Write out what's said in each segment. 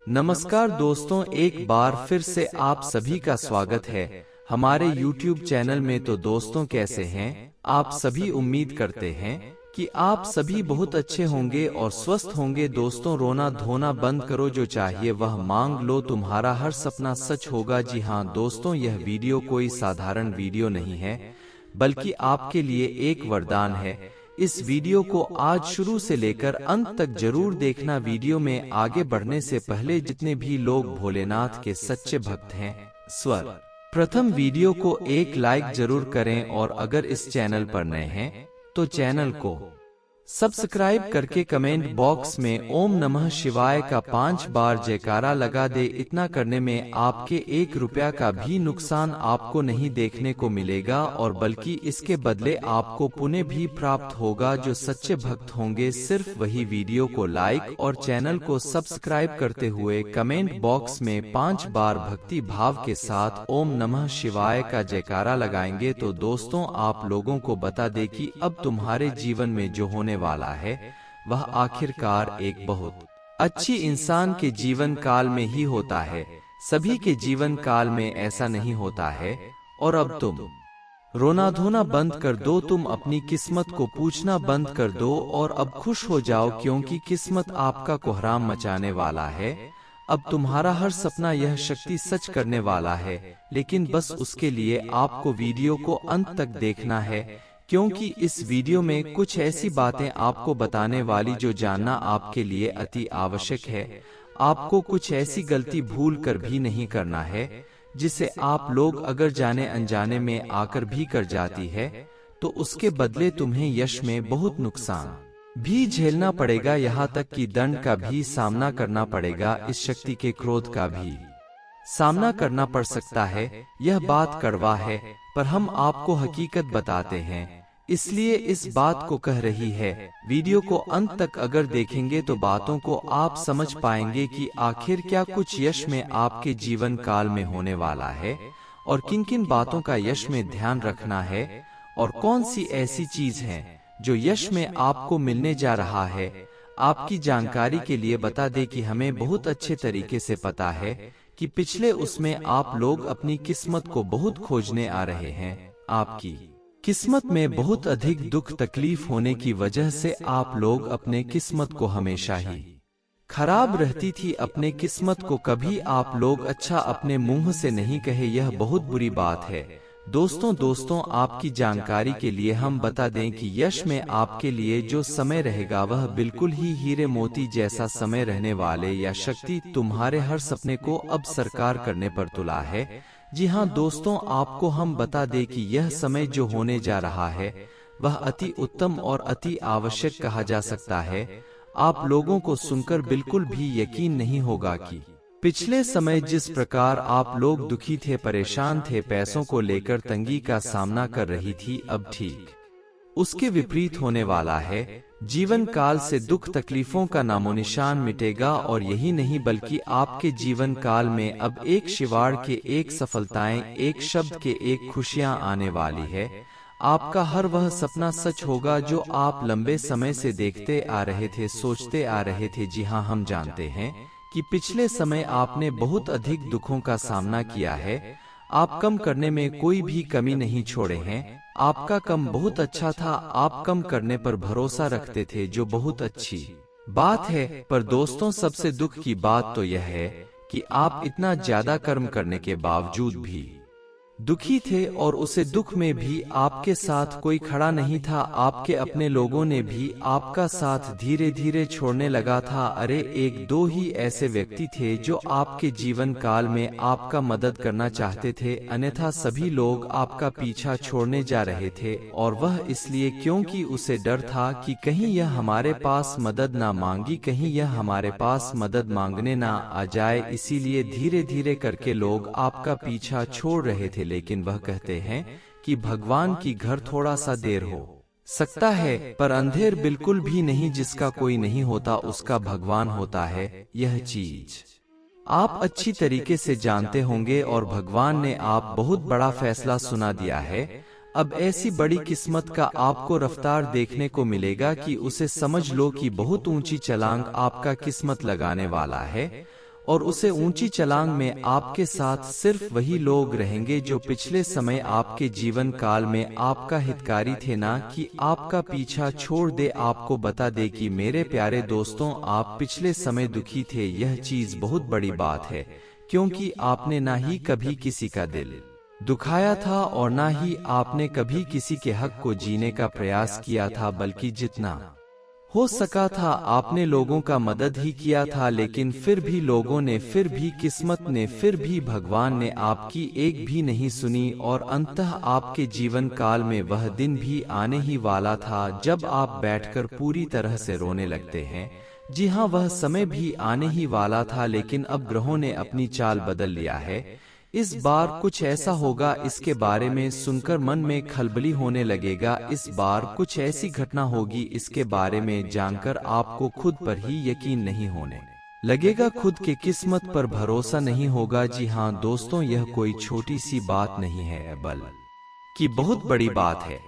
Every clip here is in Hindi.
नमस्कार दोस्तों, एक बार फिर से आप सभी का स्वागत है हमारे YouTube चैनल में। तो दोस्तों, कैसे हैं आप सभी? उम्मीद करते हैं कि आप सभी बहुत अच्छे होंगे और स्वस्थ होंगे। दोस्तों, रोना धोना बंद करो, जो चाहिए वह मांग लो, तुम्हारा हर सपना सच होगा। जी हाँ दोस्तों, यह वीडियो कोई साधारण वीडियो नहीं है, बल्कि आपके लिए एक वरदान है। इस वीडियो को आज शुरू से लेकर अंत तक जरूर देखना। वीडियो में आगे बढ़ने से पहले जितने भी लोग भोलेनाथ के सच्चे भक्त हैं, प्रथम वीडियो को एक लाइक जरूर करें, और अगर इस चैनल पर नए हैं तो चैनल को सब्सक्राइब करके कमेंट बॉक्स में ओम नमः शिवाय का 5 बार जयकारा लगा दे। इतना करने में आपके 1 रुपया का भी नुकसान आपको नहीं देखने को मिलेगा, और बल्कि इसके बदले आपको पुण्य भी प्राप्त होगा। जो सच्चे भक्त होंगे सिर्फ वही वीडियो को लाइक और चैनल को सब्सक्राइब करते हुए कमेंट बॉक्स में 5 बार भक्ति भाव के साथ ओम नमः शिवाय का जयकारा लगाएंगे। तो दोस्तों, आप लोगों को बता दें कि अब तुम्हारे जीवन में जो होने वाला है वह आखिरकार एक बहुत अच्छी इंसान के जीवन काल में ही होता है। सभी के जीवन काल में ऐसा नहीं होता है। और अब तुम रोना धोना बंद कर दो, तुम अपनी किस्मत को पूछना बंद कर दो, और अब खुश हो जाओ, क्योंकि किस्मत आपका कोहराम मचाने वाला है। अब तुम्हारा हर सपना यह शक्ति सच करने वाला है, लेकिन बस उसके लिए आपको वीडियो को अंत तक देखना है, क्योंकि इस वीडियो में कुछ ऐसी बातें आपको बताने वाली जो जानना आपके लिए अति आवश्यक है। आपको कुछ ऐसी गलती भूल कर भी नहीं करना है, जिसे आप लोग अगर जाने अनजाने में आकर भी कर जाती है, तो उसके बदले तुम्हें यश में बहुत नुकसान भी झेलना पड़ेगा, यहाँ तक कि दंड का भी सामना करना पड़ेगा। इस शक्ति के क्रोध का भी सामना करना पड़ सकता है। यह बात कड़वा है, पर हम आपको हकीकत बताते हैं, इसलिए इस बात को कह रही है। वीडियो को अंत तक अगर देखेंगे तो बातों को आप समझ पाएंगे कि आखिर क्या कुछ यश में आपके जीवन काल में होने वाला है, और किन किन बातों का यश में ध्यान रखना है, और कौन सी ऐसी चीज है जो यश में आपको मिलने जा रहा है। आपकी जानकारी के लिए बता दें कि हमें बहुत अच्छे तरीके से पता है कि पिछले उसमें आप लोग अपनी किस्मत को बहुत खोजने आ रहे हैं। आपकी किस्मत में बहुत अधिक दुख तकलीफ होने की वजह से आप लोग अपने किस्मत को हमेशा ही खराब रहती थी। अपने किस्मत को कभी आप लोग अच्छा अपने मुंह से नहीं कहे, यह बहुत बुरी बात है। दोस्तों, आपकी जानकारी के लिए हम बता दें कि यश में आपके लिए जो समय रहेगा वह बिल्कुल ही हीरे मोती जैसा समय रहने वाले। या शक्ति तुम्हारे हर सपने को अब साकार करने पर तुला है। जी हाँ दोस्तों, आपको हम बता दें कि यह समय जो होने जा रहा है वह अति उत्तम और अति आवश्यक कहा जा सकता है। आप लोगों को सुनकर बिल्कुल भी यकीन नहीं होगा कि पिछले समय जिस प्रकार आप लोग दुखी थे, परेशान थे, पैसों को लेकर तंगी का सामना कर रही थी, अब ठीक उसके विपरीत होने वाला है। जीवन काल से दुख तकलीफों का नामोनिशान मिटेगा, और यही नहीं बल्कि आपके जीवन काल में अब एक शिवाड़ के एक सफलताएं, एक शब्द के एक खुशियां आने वाली है। आपका हर वह सपना सच होगा जो आप लंबे समय से देखते आ रहे थे, सोचते आ रहे थे। जी हाँ, हम जानते हैं कि पिछले समय आपने बहुत अधिक दुखों का सामना किया है। आप कम करने में कोई भी कमी नहीं छोड़े हैं। आपका कम बहुत अच्छा था, आप कम करने पर भरोसा रखते थे, जो बहुत अच्छी बात है। पर दोस्तों, सबसे दुख की बात तो यह है कि आप इतना ज्यादा कर्म करने के बावजूद भी दुखी थे, और उसे दुख में भी आपके साथ कोई खड़ा नहीं था। आपके अपने लोगों ने भी आपका साथ धीरे धीरे छोड़ने लगा था। अरे, 1-2 ही ऐसे व्यक्ति थे जो आपके जीवन काल में आपका मदद करना चाहते थे, अन्यथा सभी लोग आपका पीछा छोड़ने जा रहे थे। और वह इसलिए क्योंकि उसे डर था कि कहीं यह हमारे पास मदद ना मांगी, कहीं यह हमारे पास मदद मांगने ना आ जाए। इसीलिए धीरे धीरे करके लोग आपका पीछा छोड़ रहे थे। लेकिन वह कहते हैं कि भगवान की घर थोड़ा सा देर हो सकता है, पर अंधेर बिल्कुल भी नहीं। जिसका कोई नहीं होता उसका भगवान होता है, यह चीज आप अच्छी तरीके से जानते होंगे। और भगवान ने आप बहुत बड़ा फैसला सुना दिया है। अब ऐसी बड़ी किस्मत का आपको रफ्तार देखने को मिलेगा कि उसे समझ लो कि बहुत ऊंची छलांग आपका किस्मत लगाने वाला है। और उसे ऊंची छलांग में आपके साथ सिर्फ वही लोग रहेंगे जो पिछले समय आपके जीवन काल में आपका हितकारी थे, ना कि आपका पीछा छोड़ दे। आपको बता दे कि मेरे प्यारे दोस्तों, आप पिछले समय दुखी थे, यह चीज बहुत बड़ी बात है, क्योंकि आपने ना ही कभी किसी का दिल दुखाया था और ना ही आपने कभी किसी के हक को जीने का प्रयास किया था, बल्कि जितना हो सका था आपने लोगों का मदद ही किया था। लेकिन फिर भी लोगों ने, फिर भी किस्मत ने, फिर भी भगवान ने आपकी एक भी नहीं सुनी, और अंततः आपके जीवन काल में वह दिन भी आने ही वाला था जब आप बैठकर पूरी तरह से रोने लगते हैं। जी हाँ, वह समय भी आने ही वाला था, लेकिन अब ग्रहों ने अपनी चाल बदल लिया है। इस बार कुछ ऐसा होगा, इसके बारे में सुनकर मन में खलबली होने लगेगा। इस बार कुछ ऐसी घटना होगी, इसके बारे में जानकर आपको खुद पर ही यकीन नहीं होने लगेगा, खुद के किस्मत पर भरोसा नहीं होगा। जी हाँ दोस्तों, यह कोई छोटी सी बात नहीं है, बल्कि बहुत बड़ी बात है।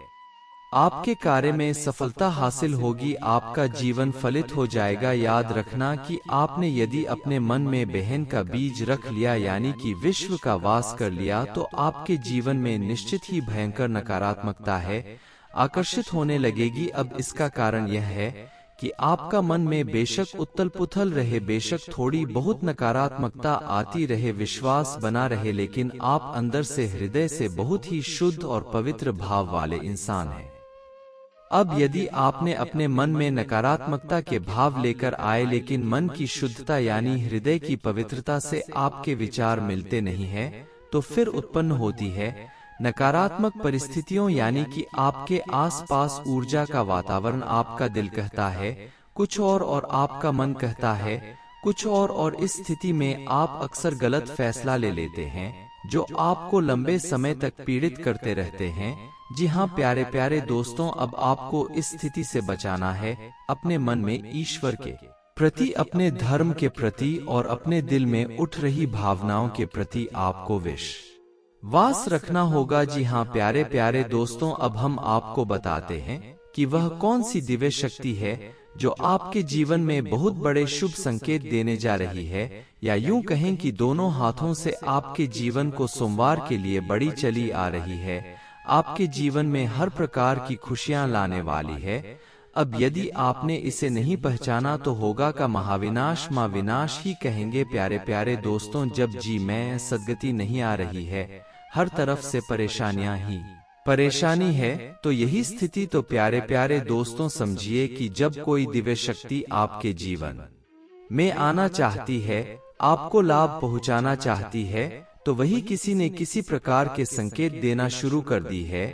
आपके कार्य में सफलता हासिल होगी, आपका जीवन फलित हो जाएगा। याद रखना कि आपने यदि अपने मन में बहन का बीज रख लिया, यानी कि विश्व का वास कर लिया, तो आपके जीवन में निश्चित ही भयंकर नकारात्मकता है आकर्षित होने लगेगी। अब इसका कारण यह है कि आपका मन में बेशक उथल पुथल रहे, बेशक थोड़ी बहुत नकारात्मकता आती रहे, विश्वास बना रहे, लेकिन आप अंदर से, हृदय से बहुत ही शुद्ध और पवित्र भाव वाले इंसान हैं। अब यदि आपने अपने मन में नकारात्मकता के भाव लेकर आए, लेकिन मन की शुद्धता यानी हृदय की पवित्रता से आपके विचार मिलते नहीं है, तो फिर उत्पन्न होती है नकारात्मक परिस्थितियों, यानी कि आपके आसपास ऊर्जा का वातावरण। आपका दिल कहता है कुछ और आपका मन कहता है कुछ और इस स्थिति में आप अक्सर गलत फैसला ले लेते हैं, जो आपको लंबे समय तक पीड़ित करते रहते हैं। जी हाँ प्यारे प्यारे दोस्तों, अब आपको इस स्थिति से बचाना है। अपने मन में ईश्वर के प्रति, अपने धर्म के प्रति और अपने दिल में उठ रही भावनाओं के प्रति आपको विश्वास रखना होगा। जी हाँ प्यारे प्यारे दोस्तों, अब हम आपको बताते हैं कि वह कौन सी दिव्य शक्ति है जो आपके जीवन में बहुत बड़े शुभ संकेत देने जा रही है, या यूं कहें कि दोनों हाथों से आपके जीवन को सोमवार के लिए बड़ी चली आ रही है, आपके जीवन में हर प्रकार की खुशियां लाने वाली है। अब यदि आपने इसे नहीं पहचाना तो होगा का महाविनाश, माँ विनाश ही कहेंगे। प्यारे प्यारे दोस्तों, जब जी में सद्गति नहीं आ रही है, हर तरफ से परेशानियां ही परेशानी है, तो यही स्थिति तो प्यारे प्यारे दोस्तों समझिए कि जब कोई दिव्य शक्ति आपके जीवन में आना चाहती है, आपको लाभ पहुंचाना चाहती है, तो वही किसी ने किसी प्रकार के संकेत देना शुरू कर दी है।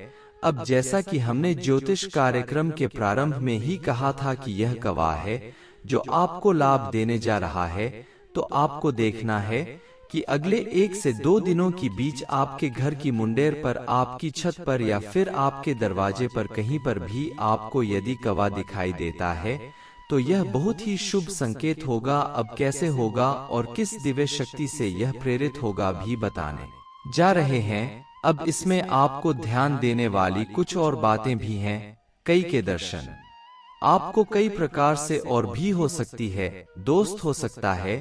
अब जैसा कि हमने ज्योतिष कार्यक्रम के प्रारंभ में ही कहा था कि यह गवाह है जो आपको लाभ देने जा रहा है, तो आपको देखना है कि अगले 1 से 2 दिनों के बीच आपके घर की मुंडेर पर, आपकी छत पर या फिर आपके दरवाजे पर कहीं पर भी आपको यदि कौवा दिखाई देता है, तो यह बहुत ही शुभ संकेत होगा। अब कैसे होगा और किस दिव्य शक्ति से यह प्रेरित होगा भी बताने जा रहे हैं। अब इसमें आपको ध्यान देने वाली कुछ और बातें भी हैं। कई के दर्शन आपको कई प्रकार से और भी हो सकती है। दोस्त, हो सकता है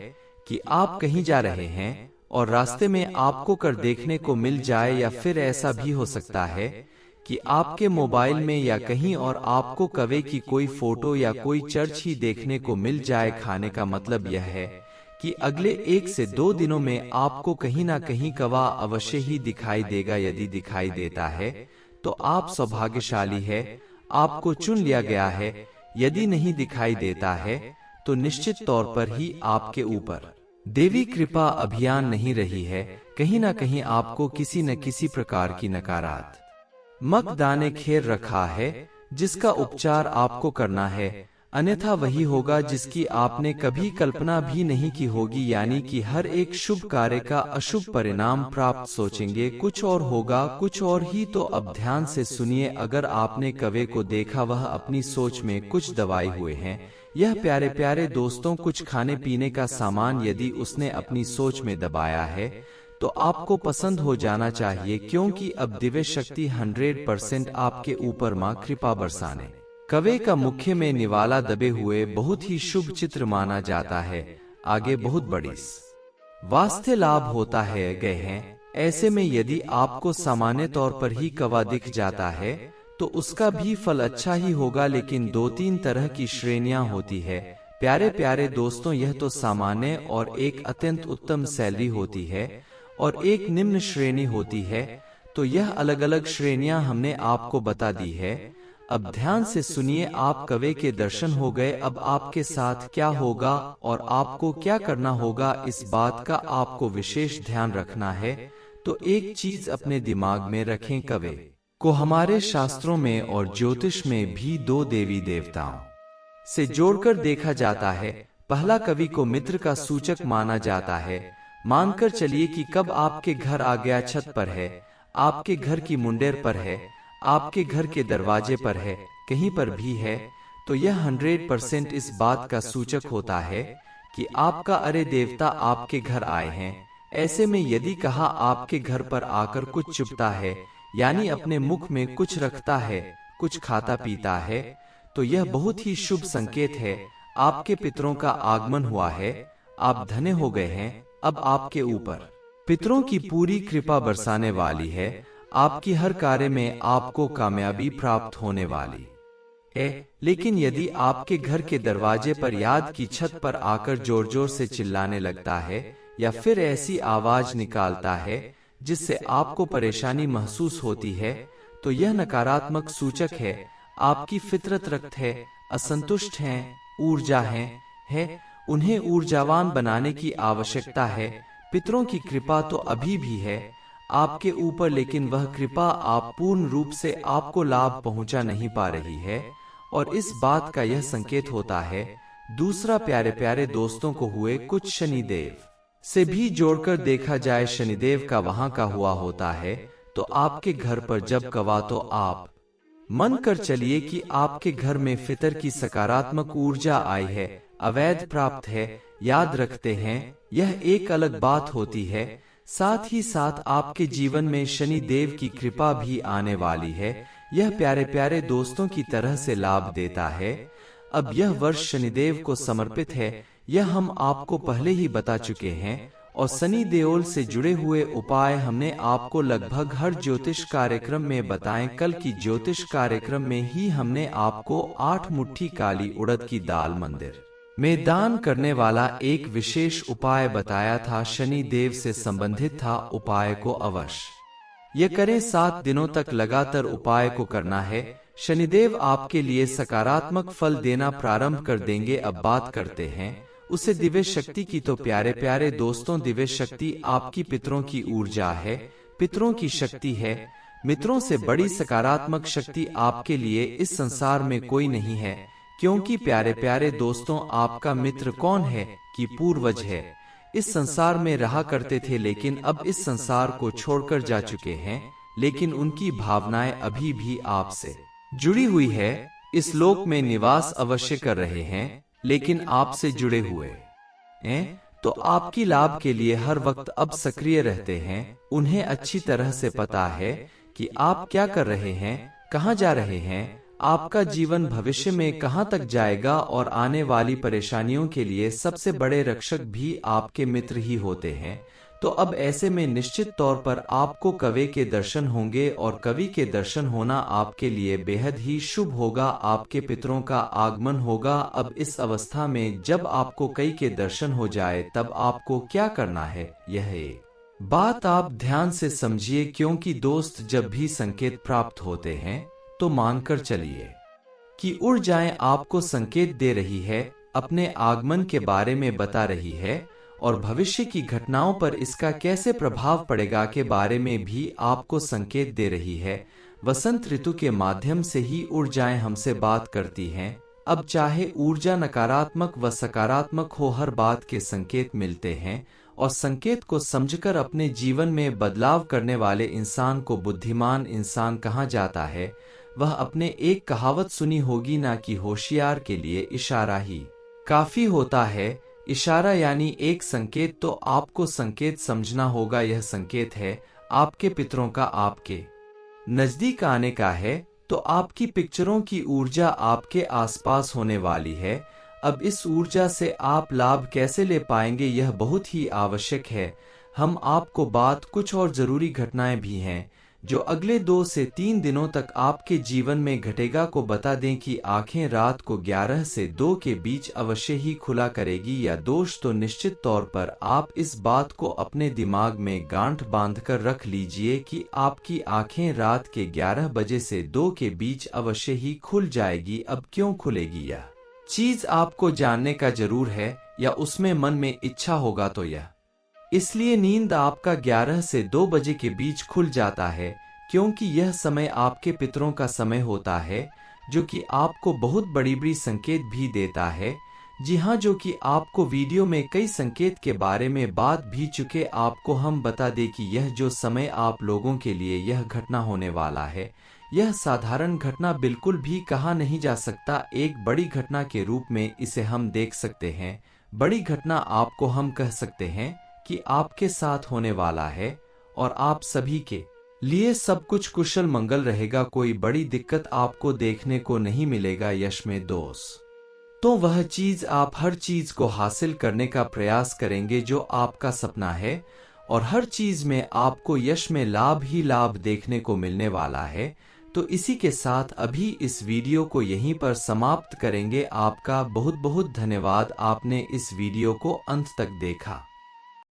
कि आप कहीं जा रहे हैं और रास्ते में आपको कर देखने को मिल जाए, या फिर ऐसा भी हो सकता है कि आपके मोबाइल में या कहीं और आपको कौवे की कोई फोटो या कोई चर्च ही देखने को मिल जाए। खाने का मतलब यह है कि अगले 1 से 2 दिनों में आपको कहीं ना कहीं कौवा अवश्य ही दिखाई देगा। यदि दिखाई देता है तो आप सौभाग्यशाली है, आपको चुन लिया गया है। यदि नहीं दिखाई देता है तो निश्चित तौर पर ही आपके ऊपर देवी कृपा अभियान नहीं रही है। कहीं ना कहीं आपको किसी न किसी प्रकार की नकारात्मक दाने घेर रखा है, जिसका उपचार आपको करना है। अन्यथा वही होगा जिसकी आपने कभी कल्पना भी नहीं की होगी, यानी कि हर एक शुभ कार्य का अशुभ परिणाम प्राप्त। सोचेंगे कुछ और होगा, कुछ और ही। तो अब ध्यान से सुनिए। अगर आपने कौवे को देखा, वह अपनी सोच में कुछ दबाए हुए हैं। यह प्यारे प्यारे दोस्तों कुछ खाने पीने का सामान यदि उसने अपनी सोच में दबाया है तो आपको पसंद हो जाना चाहिए, क्योंकि अब दिव्य शक्ति 100% आपके ऊपर मां कृपा बरसाने। कौवे का मुख्य में निवाला दबे हुए बहुत ही शुभ चित्र माना जाता है। आगे बहुत बड़ी वास्ते लाभ होता है गए हैं। ऐसे में यदि आपको सामान्य तौर पर ही कौवा दिख जाता है तो उसका भी फल अच्छा ही होगा, लेकिन 2-3 तरह की श्रेणियां होती है। प्यारे प्यारे दोस्तों, यह तो सामान्य और एक अत्यंत उत्तम सैलरी होती है और एक निम्न श्रेणी होती है। तो यह अलग अलग श्रेणियां हमने आपको बता दी है। अब ध्यान से सुनिए, आप कौवे के दर्शन हो गए। अब आपके साथ क्या होगा और आपको क्या करना होगा, इस बात का आपको विशेष ध्यान रखना है। तो एक चीज अपने दिमाग में रखें, कौवे को हमारे शास्त्रों में और ज्योतिष में भी 2 देवी देवताओं से जोड़कर देखा जाता है। पहला, कवि को मित्र का सूचक माना जाता है। मानकर चलिए कि कब आपके घर आ गया, छत पर है, आपके घर की मुंडेर पर है, आपके घर के दरवाजे पर है, कहीं पर भी है, तो यह 100% इस बात का सूचक होता है कि आपका अरे देवता आपके घर आए हैं। ऐसे में यदि कहा आपके घर पर आकर कुछ चुपता है, यानी अपने मुख में कुछ रखता है, कुछ खाता पीता है, तो यह बहुत ही शुभ संकेत है। आपके पितरों का आगमन हुआ है, आप धन्य हो गए हैं। अब आपके ऊपर पितरों की पूरी कृपा बरसाने वाली है। आपकी हर कार्य में आपको कामयाबी प्राप्त होने वाली है। लेकिन यदि आपके घर के दरवाजे पर याद की छत पर आकर जोर जोर से चिल्लाने लगता है या फिर ऐसी आवाज निकालता है जिससे आपको परेशानी महसूस होती है, तो यह नकारात्मक सूचक है। आपकी फितरत रक्त है, असंतुष्ट हैं, ऊर्जा है, उन्हें ऊर्जावान बनाने की आवश्यकता है। पितरों की कृपा तो अभी भी है आपके ऊपर, लेकिन वह कृपा आप पूर्ण रूप से आपको लाभ पहुंचा नहीं पा रही है और इस बात का यह संकेत होता है। दूसरा, प्यारे प्यारे दोस्तों को हुए कुछ शनिदेव से भी जोड़कर देखा जाए। शनिदेव का वहां का हुआ होता है तो आपके घर पर जब कौवा, तो आप मन कर चलिए कि आपके घर में फितर की सकारात्मक ऊर्जा आई है, अवैध प्राप्त है। याद रखते हैं, यह एक अलग बात होती है। साथ ही साथ आपके जीवन में शनि देव की कृपा भी आने वाली है। यह प्यारे प्यारे दोस्तों की तरह से लाभ देता है। अब यह वर्ष शनिदेव को समर्पित है, यह हम आपको पहले ही बता चुके हैं और शनि देओल से जुड़े हुए उपाय हमने आपको लगभग हर ज्योतिष कार्यक्रम में बताएं। कल की ज्योतिष कार्यक्रम में ही हमने आपको 8 मुट्ठी काली उड़द की दाल मंदिर में दान करने वाला एक विशेष उपाय बताया था। शनि देव से संबंधित था। उपाय को अवश्य ये करें, 7 दिनों तक लगातार उपाय को करना है। शनिदेव आपके लिए सकारात्मक फल देना प्रारंभ कर देंगे। अब बात करते हैं उसे दिव्य शक्ति की। तो प्यारे प्यारे दोस्तों, दिव्य शक्ति आपकी पितरों की ऊर्जा है, पितरों की शक्ति है। मित्रों से बड़ी सकारात्मक शक्ति आपके लिए इस संसार में कोई नहीं है, क्योंकि प्यारे प्यारे दोस्तों, आपका मित्र कौन है कि पूर्वज है, इस संसार में रहा करते थे लेकिन अब इस संसार को छोड़कर जा चुके हैं, लेकिन उनकी भावनाएं अभी भी आपसे जुड़ी हुई है। इस लोक में निवास अवश्य कर रहे हैं, लेकिन आपसे जुड़े हुए हैं, तो आपकी लाभ के लिए हर वक्त अब सक्रिय रहते हैं। उन्हें अच्छी तरह से पता है कि आप क्या कर रहे हैं, कहां जा रहे हैं, आपका जीवन भविष्य में कहां तक जाएगा, और आने वाली परेशानियों के लिए सबसे बड़े रक्षक भी आपके मित्र ही होते हैं। तो अब ऐसे में निश्चित तौर पर आपको कौवे के दर्शन होंगे और कवि के दर्शन होना आपके लिए बेहद ही शुभ होगा। आपके पितरों का आगमन होगा। अब इस अवस्था में जब आपको कई के दर्शन हो जाए तब आपको क्या करना है, यह एक बात आप ध्यान से समझिए, क्योंकि दोस्त जब भी संकेत प्राप्त होते हैं तो मानकर चलिए कि ऊर्जाएं आपको संकेत दे रही है, अपने आगमन के बारे में बता रही है और भविष्य की घटनाओं पर इसका कैसे प्रभाव पड़ेगा के बारे में भी आपको संकेत दे रही है। वसंत ऋतु के माध्यम से ही ऊर्जाएं हमसे बात करती हैं। अब चाहे ऊर्जा नकारात्मक व सकारात्मक हो, हर बात के संकेत मिलते हैं और संकेत को समझकर अपने जीवन में बदलाव करने वाले इंसान को बुद्धिमान इंसान कहा जाता है। वह अपने एक कहावत सुनी होगी ना कि होशियार के लिए इशारा ही काफी होता है। इशारा यानी एक संकेत, तो आपको संकेत समझना होगा। यह संकेत है आपके पितरों का आपके नजदीक आने का है, तो आपकी पिक्चरों की ऊर्जा आपके आसपास होने वाली है। अब इस ऊर्जा से आप लाभ कैसे ले पाएंगे, यह बहुत ही आवश्यक है। हम आपको बात कुछ और जरूरी घटनाएं भी हैं जो अगले 2 से 3 दिनों तक आपके जीवन में घटेगा को बता दें कि आंखें रात को 11 से 2 के बीच अवश्य ही खुला करेगी या दोष तो निश्चित तौर पर आप इस बात को अपने दिमाग में गांठ बांधकर रख लीजिए कि आपकी आंखें रात के 11 बजे से 2 के बीच अवश्य ही खुल जाएगी। अब क्यों खुलेगी यह चीज आपको जानने का जरूर है, या उसमें मन में इच्छा होगा तो यह इसलिए नींद आपका 11 से 2 बजे के बीच खुल जाता है क्योंकि यह समय आपके पितरों का समय होता है, जो कि आपको बहुत बड़ी संकेत भी देता है। जी हाँ, जो कि आपको वीडियो में कई संकेत के बारे में बात भी चुके। आपको हम बता दें कि यह जो समय आप लोगों के लिए यह घटना होने वाला है, यह साधारण घटना बिल्कुल भी कहा नहीं जा सकता। एक बड़ी घटना के रूप में इसे हम देख सकते हैं। बड़ी घटना आपको हम कह सकते हैं कि आपके साथ होने वाला है और आप सभी के लिए सब कुछ कुशल मंगल रहेगा। कोई बड़ी दिक्कत आपको देखने को नहीं मिलेगा। यश में दोस्त तो वह चीज आप हर चीज को हासिल करने का प्रयास करेंगे जो आपका सपना है, और हर चीज में आपको यश में लाभ ही लाभ देखने को मिलने वाला है। तो इसी के साथ अभी इस वीडियो को यहीं पर समाप्त करेंगे। आपका बहुत बहुत धन्यवाद, आपने इस वीडियो को अंत तक देखा।